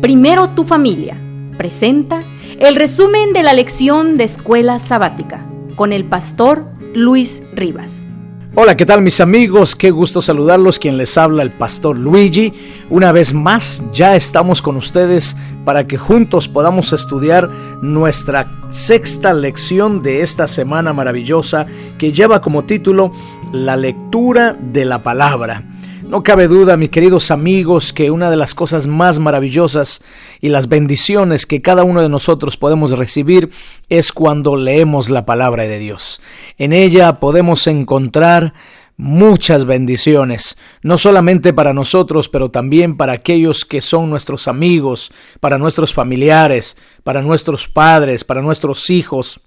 Primero tu familia presenta el resumen de la lección de Escuela Sabática con el pastor Luis Rivas. Hola, ¿qué tal mis amigos? Qué gusto saludarlos. Quien les habla, el pastor Luigi. Una vez más, ya estamos con ustedes para que juntos podamos estudiar nuestra sexta lección de esta semana maravillosa que lleva como título La lectura de la palabra. No cabe duda, mis queridos amigos, que una de las cosas más maravillosas y las bendiciones que cada uno de nosotros podemos recibir es cuando leemos la palabra de Dios. En ella podemos encontrar muchas bendiciones, no solamente para nosotros, pero también para aquellos que son nuestros amigos, para nuestros familiares, para nuestros padres, para nuestros hijos.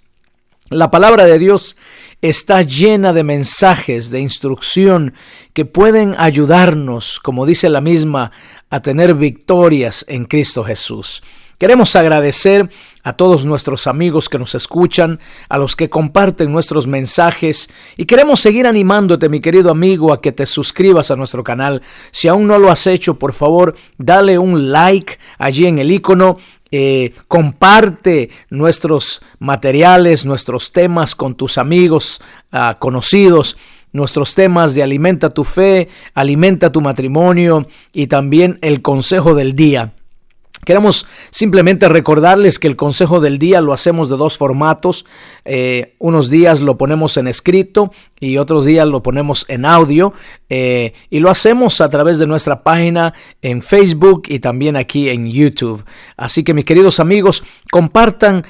La palabra de Dios está llena de mensajes de instrucción que pueden ayudarnos, como dice la misma, a tener victorias en Cristo Jesús. Queremos agradecer a todos nuestros amigos que nos escuchan, a los que comparten nuestros mensajes, y queremos seguir animándote, mi querido amigo, a que te suscribas a nuestro canal. Si aún no lo has hecho, por favor, dale un like allí en el icono. Comparte nuestros materiales, nuestros temas con tus amigos conocidos, nuestros temas de alimenta tu fe, alimenta tu matrimonio y también el consejo del día. Queremos simplemente recordarles que el consejo del día lo hacemos de dos formatos. Unos días lo ponemos en escrito y otros días lo ponemos en audio. Y lo hacemos a través de nuestra página en Facebook y también aquí en YouTube. Así que mis queridos amigos, compartan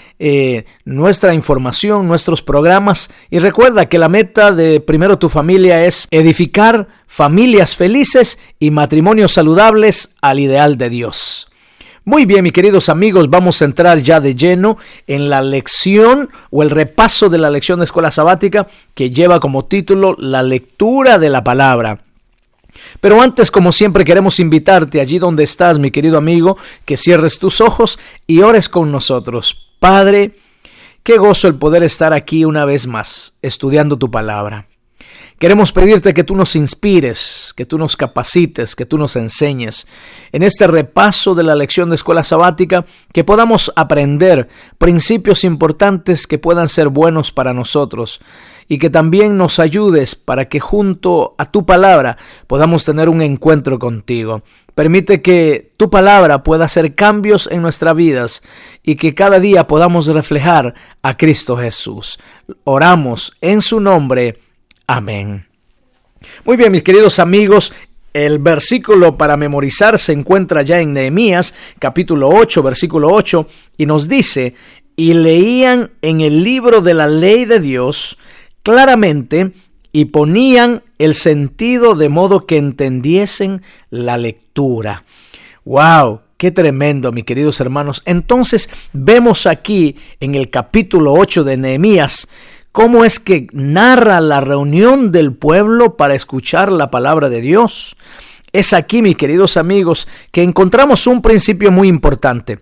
nuestra información, nuestros programas. Y recuerda que la meta de Primero tu Familia es edificar familias felices y matrimonios saludables al ideal de Dios. Muy bien, mis queridos amigos, vamos a entrar ya de lleno en la lección o el repaso de la lección de Escuela Sabática que lleva como título La lectura de la palabra. Pero antes, como siempre, queremos invitarte allí donde estás, mi querido amigo, que cierres tus ojos y ores con nosotros. Padre, qué gozo el poder estar aquí una vez más, estudiando tu palabra. Queremos pedirte que tú nos inspires, que tú nos capacites, que tú nos enseñes. En este repaso de la lección de Escuela Sabática, que podamos aprender principios importantes que puedan ser buenos para nosotros y que también nos ayudes para que junto a tu palabra podamos tener un encuentro contigo. Permite que tu palabra pueda hacer cambios en nuestras vidas y que cada día podamos reflejar a Cristo Jesús. Oramos en su nombre. Amén. Muy bien, mis queridos amigos, el versículo para memorizar se encuentra ya en Nehemías, capítulo 8, versículo 8, y nos dice: y leían en el libro de la ley de Dios claramente y ponían el sentido de modo que entendiesen la lectura. ¡Wow! ¡Qué tremendo, mis queridos hermanos! Entonces, vemos aquí en el capítulo 8 de Nehemías cómo es que narra la reunión del pueblo para escuchar la palabra de Dios. Es aquí, mis queridos amigos, que encontramos un principio muy importante.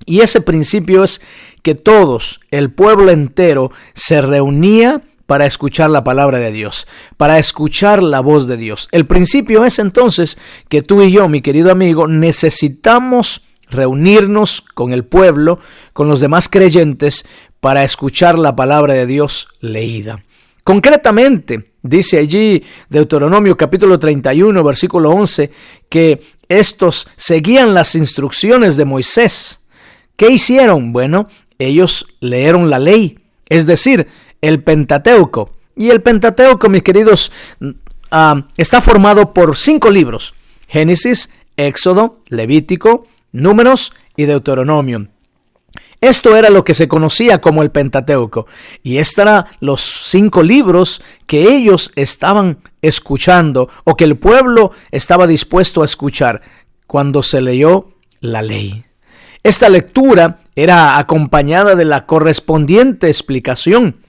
Y ese principio es que todos, el pueblo entero, se reunía para escuchar la palabra de Dios, para escuchar la voz de Dios. El principio es entonces que tú y yo, mi querido amigo, necesitamos reunirnos con el pueblo, con los demás creyentes, para escuchar la palabra de Dios leída. Concretamente, dice allí Deuteronomio capítulo 31, versículo 11, que estos seguían las instrucciones de Moisés. ¿Qué hicieron? Bueno, ellos leyeron la ley, es decir, el Pentateuco. Y el Pentateuco, mis queridos, está formado por 5 libros: Génesis, Éxodo, Levítico, Números y Deuteronomio. Esto era lo que se conocía como el Pentateuco, y estos eran los 5 libros que ellos estaban escuchando, o que el pueblo estaba dispuesto a escuchar cuando se leyó la ley. Esta lectura era acompañada de la correspondiente explicación,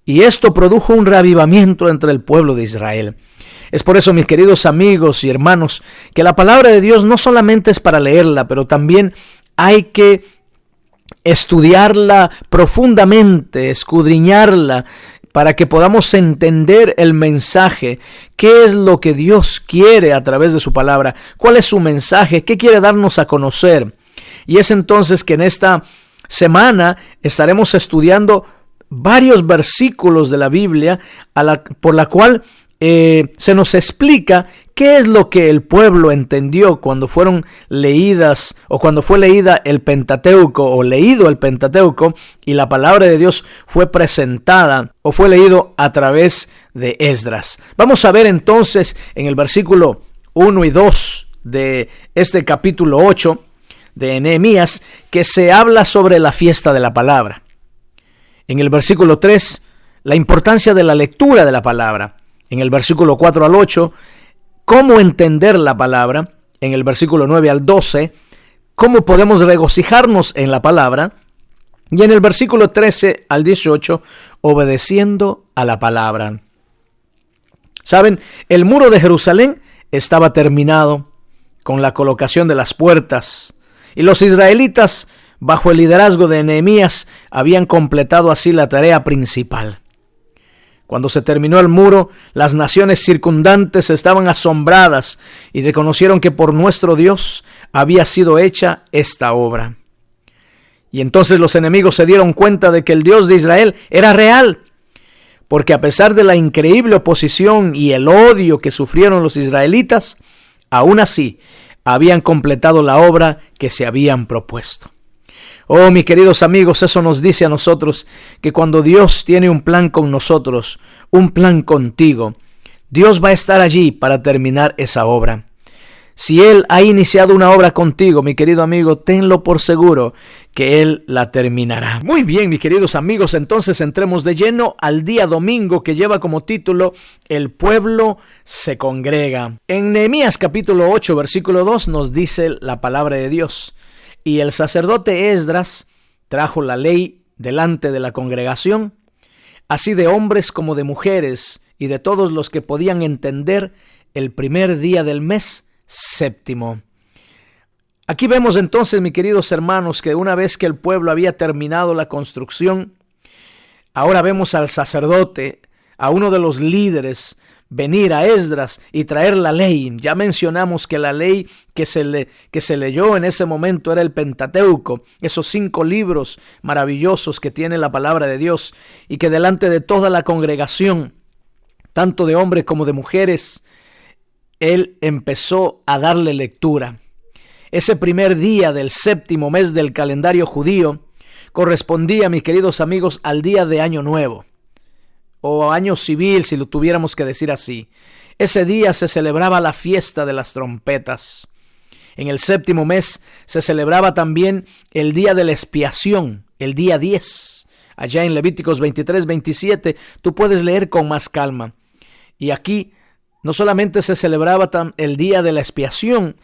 y esto produjo un reavivamiento entre el pueblo de Israel. Es por eso, mis queridos amigos y hermanos, que la palabra de Dios no solamente es para leerla, pero también hay que estudiarla profundamente, escudriñarla, para que podamos entender el mensaje, qué es lo que Dios quiere a través de su palabra, cuál es su mensaje, qué quiere darnos a conocer. Y es entonces que en esta semana estaremos estudiando varios versículos de la Biblia por la cual se nos explica qué es lo que el pueblo entendió cuando fueron leídas o cuando fue leída el Pentateuco o leído el Pentateuco y la palabra de Dios fue presentada o fue leído a través de Esdras. Vamos a ver entonces en el versículo 1 y 2 de este capítulo 8 de Nehemías que se habla sobre la fiesta de la palabra. En el versículo 3, la importancia de la lectura de la palabra. En el versículo 4 al 8, cómo entender la palabra. En el versículo 9 al 12, cómo podemos regocijarnos en la palabra. Y en el versículo 13 al 18, obedeciendo a la palabra. ¿Saben? El muro de Jerusalén estaba terminado con la colocación de las puertas. Y los israelitas, bajo el liderazgo de Nehemías, habían completado así la tarea principal. Cuando se terminó el muro, las naciones circundantes estaban asombradas y reconocieron que por nuestro Dios había sido hecha esta obra. Y entonces los enemigos se dieron cuenta de que el Dios de Israel era real, porque a pesar de la increíble oposición y el odio que sufrieron los israelitas, aún así habían completado la obra que se habían propuesto. Oh, mis queridos amigos, eso nos dice a nosotros que cuando Dios tiene un plan con nosotros, un plan contigo, Dios va a estar allí para terminar esa obra. Si Él ha iniciado una obra contigo, mi querido amigo, tenlo por seguro que Él la terminará. Muy bien, mis queridos amigos, entonces entremos de lleno al día domingo que lleva como título El pueblo se congrega. En Nehemías capítulo 8, versículo 2 nos dice la palabra de Dios. Y el sacerdote Esdras trajo la ley delante de la congregación, así de hombres como de mujeres y de todos los que podían entender el primer día del mes séptimo. Aquí vemos entonces, mis queridos hermanos, que una vez que el pueblo había terminado la construcción, ahora vemos al sacerdote, a uno de los líderes, venir a Esdras y traer la ley. Ya mencionamos que la ley que se leyó en ese momento era el Pentateuco, esos 5 libros maravillosos que tiene la palabra de Dios y que delante de toda la congregación, tanto de hombres como de mujeres, él empezó a darle lectura. Ese primer día del séptimo mes del calendario judío correspondía, mis queridos amigos, al día de Año Nuevo o año civil, si lo tuviéramos que decir así. Ese día se celebraba la fiesta de las trompetas. En el séptimo mes se celebraba también el día de la expiación, el día 10. Allá en Levíticos 23, 27, tú puedes leer con más calma. Y aquí no solamente se celebraba el día de la expiación,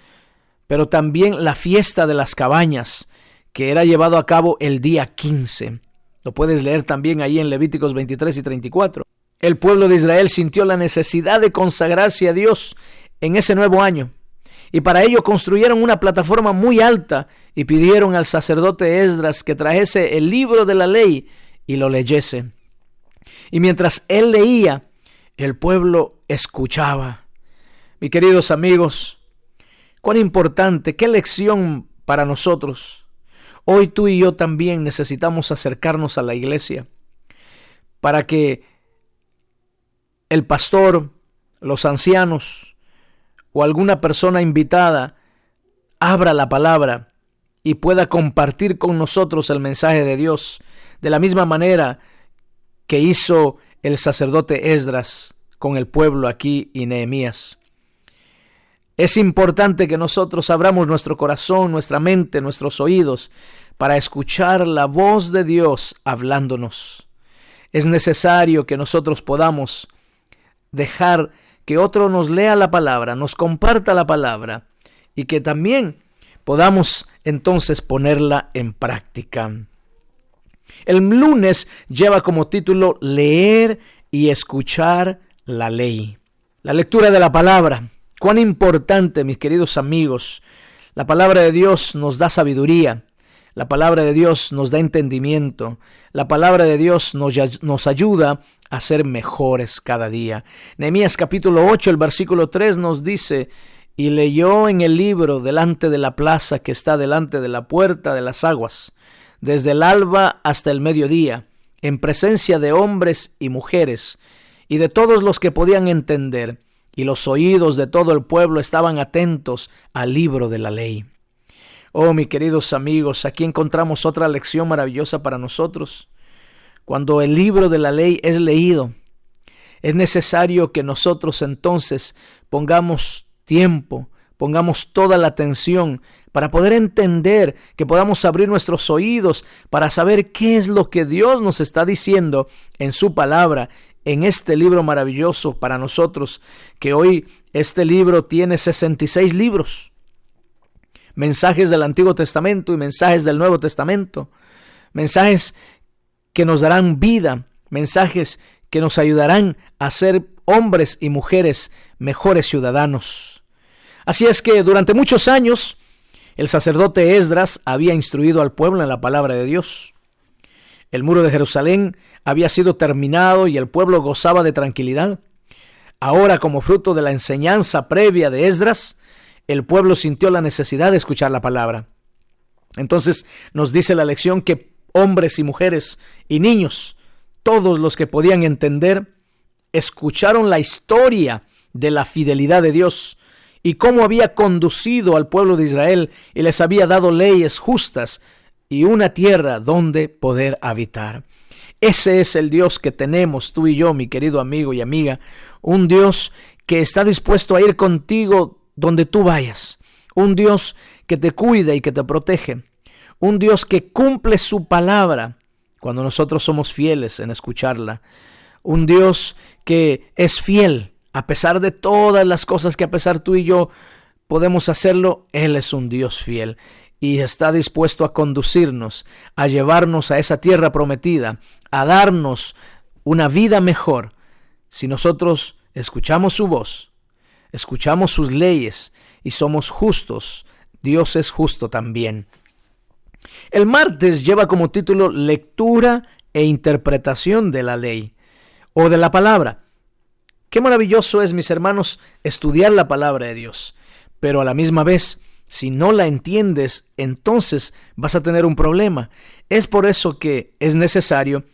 pero también la fiesta de las cabañas, que era llevado a cabo el día 15. Lo puedes leer también ahí en Levíticos 23 y 34. El pueblo de Israel sintió la necesidad de consagrarse a Dios en ese nuevo año. Y para ello construyeron una plataforma muy alta y pidieron al sacerdote Esdras que trajese el libro de la ley y lo leyese. Y mientras él leía, el pueblo escuchaba. Mis queridos amigos, cuán importante, qué lección para nosotros. Hoy tú y yo también necesitamos acercarnos a la iglesia para que el pastor, los ancianos o alguna persona invitada abra la palabra y pueda compartir con nosotros el mensaje de Dios de la misma manera que hizo el sacerdote Esdras con el pueblo aquí y Nehemías. Es importante que nosotros abramos nuestro corazón, nuestra mente, nuestros oídos para escuchar la voz de Dios hablándonos. Es necesario que nosotros podamos dejar que otro nos lea la palabra, nos comparta la palabra y que también podamos entonces ponerla en práctica. El lunes lleva como título Leer y escuchar la ley. La lectura de la palabra. Cuán importante, mis queridos amigos. La palabra de Dios nos da sabiduría. La palabra de Dios nos da entendimiento. La palabra de Dios nos ayuda a ser mejores cada día. Nehemías capítulo 8, el versículo 3 nos dice: y leyó en el libro delante de la plaza que está delante de la puerta de las aguas, desde el alba hasta el mediodía, en presencia de hombres y mujeres, y de todos los que podían entender, y los oídos de todo el pueblo estaban atentos al libro de la ley. Oh, mis queridos amigos, aquí encontramos otra lección maravillosa para nosotros. Cuando el libro de la ley es leído, es necesario que nosotros entonces pongamos tiempo, pongamos toda la atención para poder entender, que podamos abrir nuestros oídos para saber qué es lo que Dios nos está diciendo en su palabra, en este libro maravilloso para nosotros, que hoy este libro tiene 66 libros. Mensajes del Antiguo Testamento y mensajes del Nuevo Testamento. Mensajes que nos darán vida. Mensajes que nos ayudarán a ser hombres y mujeres mejores ciudadanos. Así es que durante muchos años el sacerdote Esdras había instruido al pueblo en la palabra de Dios. El muro de Jerusalén había sido terminado y el pueblo gozaba de tranquilidad. Ahora, como fruto de la enseñanza previa de Esdras, el pueblo sintió la necesidad de escuchar la palabra. Entonces nos dice la lección que hombres y mujeres y niños, todos los que podían entender, escucharon la historia de la fidelidad de Dios y cómo había conducido al pueblo de Israel y les había dado leyes justas y una tierra donde poder habitar. Ese es el Dios que tenemos tú y yo, mi querido amigo y amiga, un Dios que está dispuesto a ir contigo donde tú vayas, un Dios que te cuida y que te protege, un Dios que cumple su palabra cuando nosotros somos fieles en escucharla, un Dios que es fiel a pesar de todas las cosas que a pesar tú y yo podemos hacerlo. Él es un Dios fiel y está dispuesto a conducirnos, a llevarnos a esa tierra prometida, a darnos una vida mejor si nosotros escuchamos su voz, escuchamos sus leyes y somos justos. Dios es justo también. El martes lleva como título Lectura e interpretación de la ley o de la palabra. Qué maravilloso es, mis hermanos, estudiar la palabra de Dios, pero a la misma vez, si no la entiendes, entonces vas a tener un problema. Es por eso que es necesario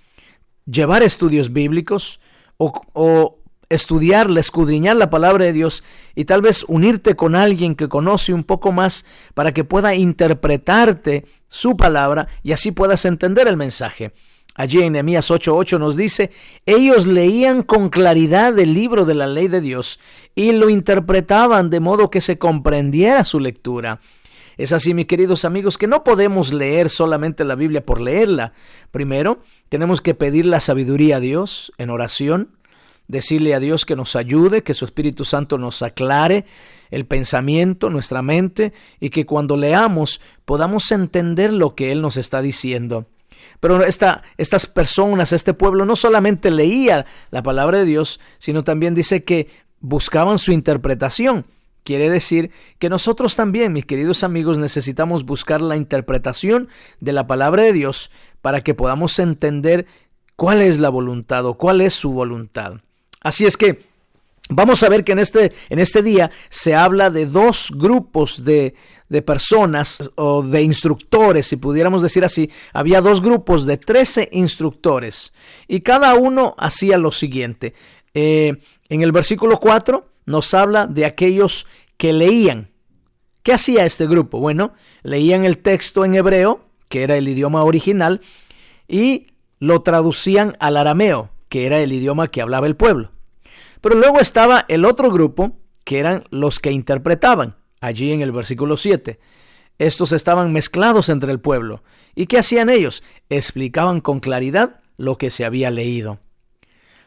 llevar estudios bíblicos o estudiar, escudriñar la palabra de Dios y tal vez unirte con alguien que conoce un poco más para que pueda interpretarte su palabra y así puedas entender el mensaje. Allí en Nehemías 8:8 nos dice: ellos leían con claridad el libro de la ley de Dios y lo interpretaban de modo que se comprendiera su lectura. Es así, mis queridos amigos, que no podemos leer solamente la Biblia por leerla. Primero, tenemos que pedir la sabiduría a Dios en oración, decirle a Dios que nos ayude, que su Espíritu Santo nos aclare el pensamiento, nuestra mente, y que cuando leamos podamos entender lo que Él nos está diciendo. Pero estas personas, este pueblo, no solamente leía la palabra de Dios, sino también dice que buscaban su interpretación. Quiere decir que nosotros también, mis queridos amigos, necesitamos buscar la interpretación de la palabra de Dios para que podamos entender cuál es la voluntad o cuál es su voluntad. Así es que vamos a ver que en este día se habla de dos grupos de personas o de instructores, si pudiéramos decir así. Había dos grupos de 13 instructores y cada uno hacía lo siguiente. En el versículo 4 nos habla de aquellos que leían. ¿Qué hacía este grupo? Bueno, leían el texto en hebreo, que era el idioma original, y lo traducían al arameo, que era el idioma que hablaba el pueblo. Pero luego estaba el otro grupo, que eran los que interpretaban, allí en el versículo 7. Estos estaban mezclados entre el pueblo. ¿Y qué hacían ellos? Explicaban con claridad lo que se había leído.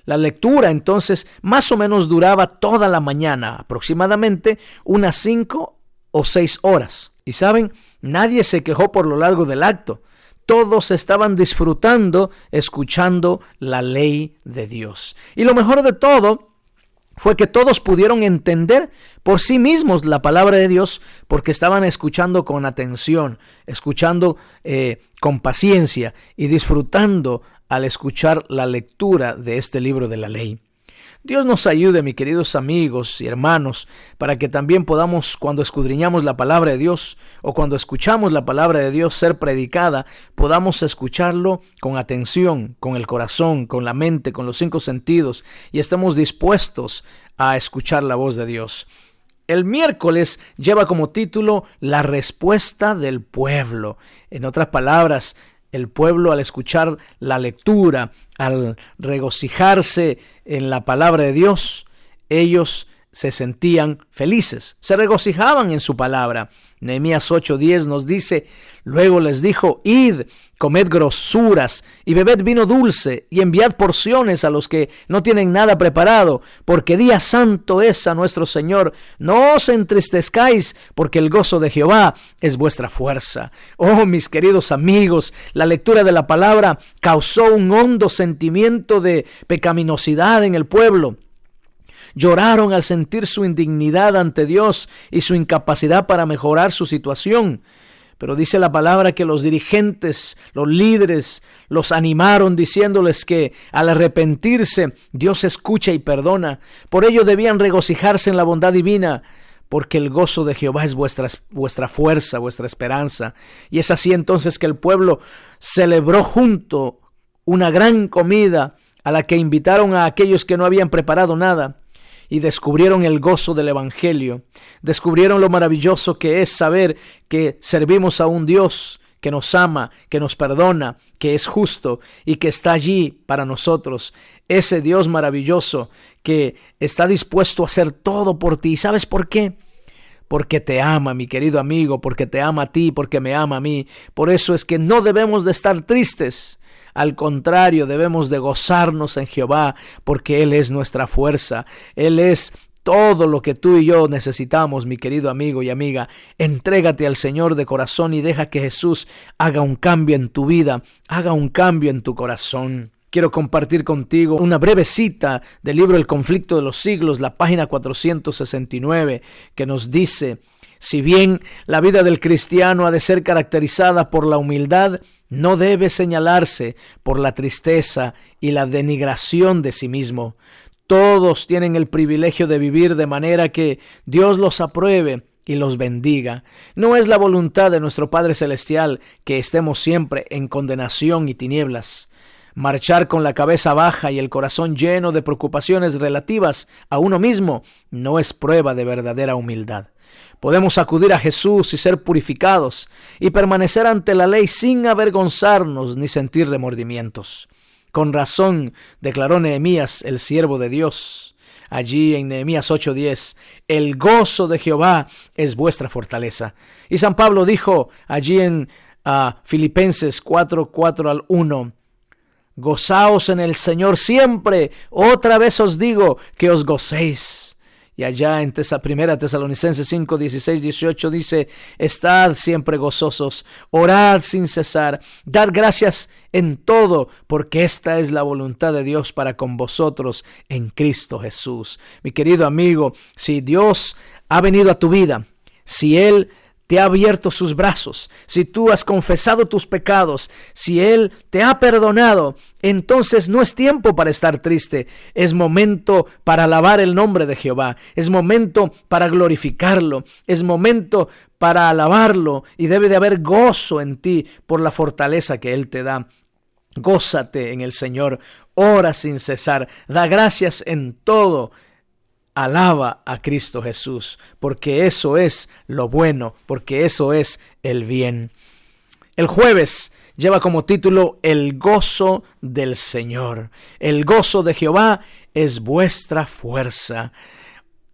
La lectura entonces más o menos duraba toda la mañana, aproximadamente unas 5 o 6 horas. Y saben, nadie se quejó por lo largo del acto. Todos estaban disfrutando, escuchando la ley de Dios. Y lo mejor de todo fue que todos pudieron entender por sí mismos la palabra de Dios porque estaban escuchando con atención, escuchando con paciencia y disfrutando al escuchar la lectura de este libro de la ley. Dios nos ayude, mis queridos amigos y hermanos, para que también podamos, cuando escudriñamos la palabra de Dios o cuando escuchamos la palabra de Dios ser predicada, podamos escucharlo con atención, con el corazón, con la mente, con los 5 sentidos y estemos dispuestos a escuchar la voz de Dios. El miércoles lleva como título La respuesta del pueblo. En otras palabras, el pueblo, al escuchar la lectura, al regocijarse en la palabra de Dios, ellos se sentían felices, se regocijaban en su palabra. Nehemías 8:10 nos dice: luego les dijo: id, comed grosuras y bebed vino dulce y enviad porciones a los que no tienen nada preparado, porque día santo es a nuestro Señor. No os entristezcáis, porque el gozo de Jehová es vuestra fuerza. Oh, mis queridos amigos, la lectura de la palabra causó un hondo sentimiento de pecaminosidad en el pueblo. Lloraron al sentir su indignidad ante Dios y su incapacidad para mejorar su situación. Pero dice la palabra que los dirigentes, los líderes, los animaron diciéndoles que al arrepentirse, Dios escucha y perdona. Por ello debían regocijarse en la bondad divina, porque el gozo de Jehová es vuestra fuerza, vuestra esperanza. Y es así entonces que el pueblo celebró junto una gran comida a la que invitaron a aquellos que no habían preparado nada. Y descubrieron el gozo del evangelio, descubrieron lo maravilloso que es saber que servimos a un Dios que nos ama, que nos perdona, que es justo y que está allí para nosotros. Ese Dios maravilloso que está dispuesto a hacer todo por ti. ¿Sabes por qué? Porque te ama, mi querido amigo, porque te ama a ti, porque me ama a mí. Por eso es que no debemos de estar tristes. Al contrario, debemos de gozarnos en Jehová, porque Él es nuestra fuerza. Él es todo lo que tú y yo necesitamos, mi querido amigo y amiga. Entrégate al Señor de corazón y deja que Jesús haga un cambio en tu vida, haga un cambio en tu corazón. Quiero compartir contigo una breve cita del libro El conflicto de los siglos, la página 469, que nos dice: si bien la vida del cristiano ha de ser caracterizada por la humildad, no debe señalarse por la tristeza y la denigración de sí mismo. Todos tienen el privilegio de vivir de manera que Dios los apruebe y los bendiga. No es la voluntad de nuestro Padre Celestial que estemos siempre en condenación y tinieblas. Marchar con la cabeza baja y el corazón lleno de preocupaciones relativas a uno mismo no es prueba de verdadera humildad. Podemos acudir a Jesús y ser purificados y permanecer ante la ley sin avergonzarnos ni sentir remordimientos. Con razón declaró Nehemías, el siervo de Dios, allí en Nehemías 8:10, el gozo de Jehová es vuestra fortaleza. Y San Pablo dijo allí en Filipenses 4:4-1, gozaos en el Señor siempre. Otra vez os digo que os gocéis. Y allá en 1 Tesalonicenses 5:16-18 dice: estad siempre gozosos, orad sin cesar, dad gracias en todo, porque esta es la voluntad de Dios para con vosotros en Cristo Jesús. Mi querido amigo, si Dios ha venido a tu vida, si Él te ha abierto sus brazos, si tú has confesado tus pecados, si Él te ha perdonado, entonces no es tiempo para estar triste. Es momento para alabar el nombre de Jehová. Es momento para glorificarlo. Es momento para alabarlo. Y debe de haber gozo en ti por la fortaleza que Él te da. Gózate en el Señor. Ora sin cesar. Da gracias en todo. Alaba a Cristo Jesús, porque eso es lo bueno, porque eso es el bien. El jueves lleva como título El gozo del Señor. El gozo de Jehová es vuestra fuerza.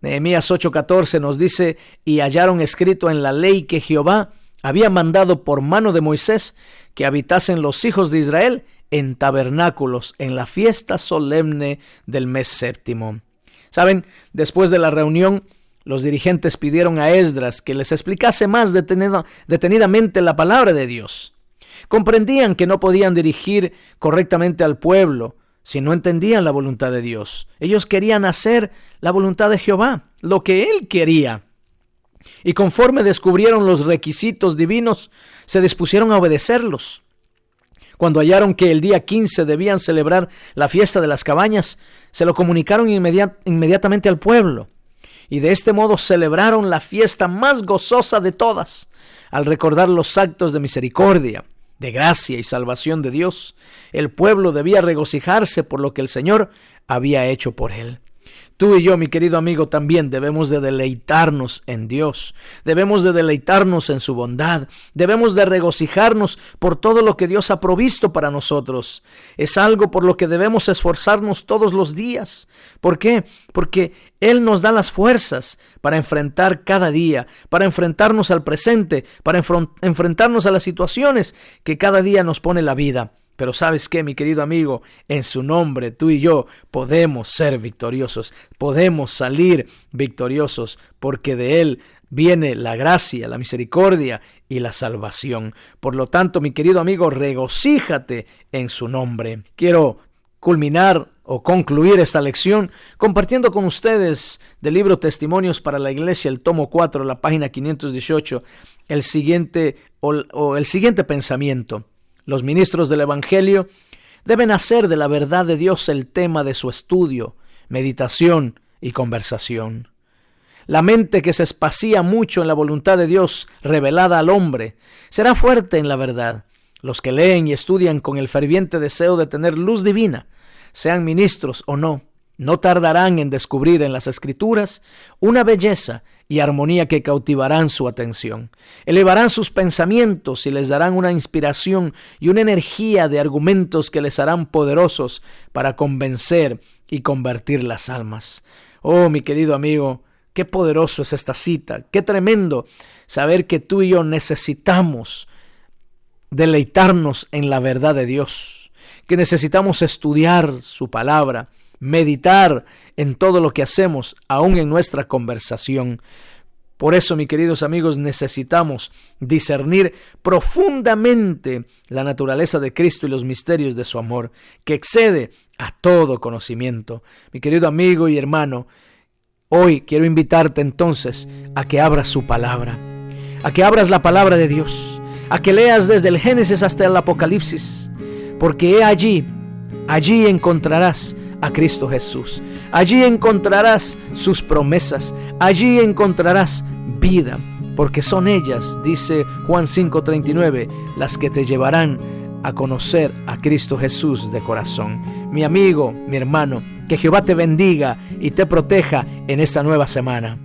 Nehemías 8:14 nos dice: y hallaron escrito en la ley que Jehová había mandado por mano de Moisés que habitasen los hijos de Israel en tabernáculos en la fiesta solemne del mes séptimo. Saben, después de la reunión, los dirigentes pidieron a Esdras que les explicase más detenidamente la palabra de Dios. Comprendían que no podían dirigir correctamente al pueblo si no entendían la voluntad de Dios. Ellos querían hacer la voluntad de Jehová, lo que Él quería. Y conforme descubrieron los requisitos divinos, se dispusieron a obedecerlos. Cuando hallaron que el día 15 debían celebrar la fiesta de las cabañas, se lo comunicaron inmediatamente al pueblo. Y de este modo celebraron la fiesta más gozosa de todas, al recordar los actos de misericordia, de gracia y salvación de Dios. El pueblo debía regocijarse por lo que el Señor había hecho por él. Tú y yo, mi querido amigo, también debemos de deleitarnos en Dios. Debemos de deleitarnos en su bondad. Debemos de regocijarnos por todo lo que Dios ha provisto para nosotros. Es algo por lo que debemos esforzarnos todos los días. ¿Por qué? Porque Él nos da las fuerzas para enfrentar cada día, para enfrentarnos al presente, para enfrentarnos a las situaciones que cada día nos pone la vida. Pero ¿sabes qué, mi querido amigo? En su nombre, tú y yo podemos ser victoriosos, podemos salir victoriosos, porque de Él viene la gracia, la misericordia y la salvación. Por lo tanto, mi querido amigo, regocíjate en su nombre. Quiero culminar o concluir esta lección compartiendo con ustedes del libro Testimonios para la Iglesia, el tomo 4, la página 518, el siguiente pensamiento. Los ministros del Evangelio deben hacer de la verdad de Dios el tema de su estudio, meditación y conversación. La mente que se espacía mucho en la voluntad de Dios revelada al hombre será fuerte en la verdad. Los que leen y estudian con el ferviente deseo de tener luz divina, sean ministros o no, no tardarán en descubrir en las Escrituras una belleza y armonía que cautivarán su atención. Elevarán sus pensamientos y les darán una inspiración y una energía de argumentos que les harán poderosos para convencer y convertir las almas. Oh, mi querido amigo, qué poderoso es esta cita, qué tremendo saber que tú y yo necesitamos deleitarnos en la verdad de Dios, que necesitamos estudiar su palabra, meditar en todo lo que hacemos, aún en nuestra conversación. Por eso, mis queridos amigos, necesitamos discernir profundamente la naturaleza de Cristo y los misterios de su amor, que excede a todo conocimiento. Mi querido amigo y hermano, hoy quiero invitarte entonces a que abras su palabra, a que abras la palabra de Dios, a que leas desde el Génesis hasta el Apocalipsis, porque allí encontrarás a Cristo Jesús. Allí encontrarás sus promesas. Allí encontrarás vida, porque son ellas, dice Juan 5:39, las que te llevarán a conocer a Cristo Jesús de corazón. Mi amigo, mi hermano, que Jehová te bendiga y te proteja en esta nueva semana.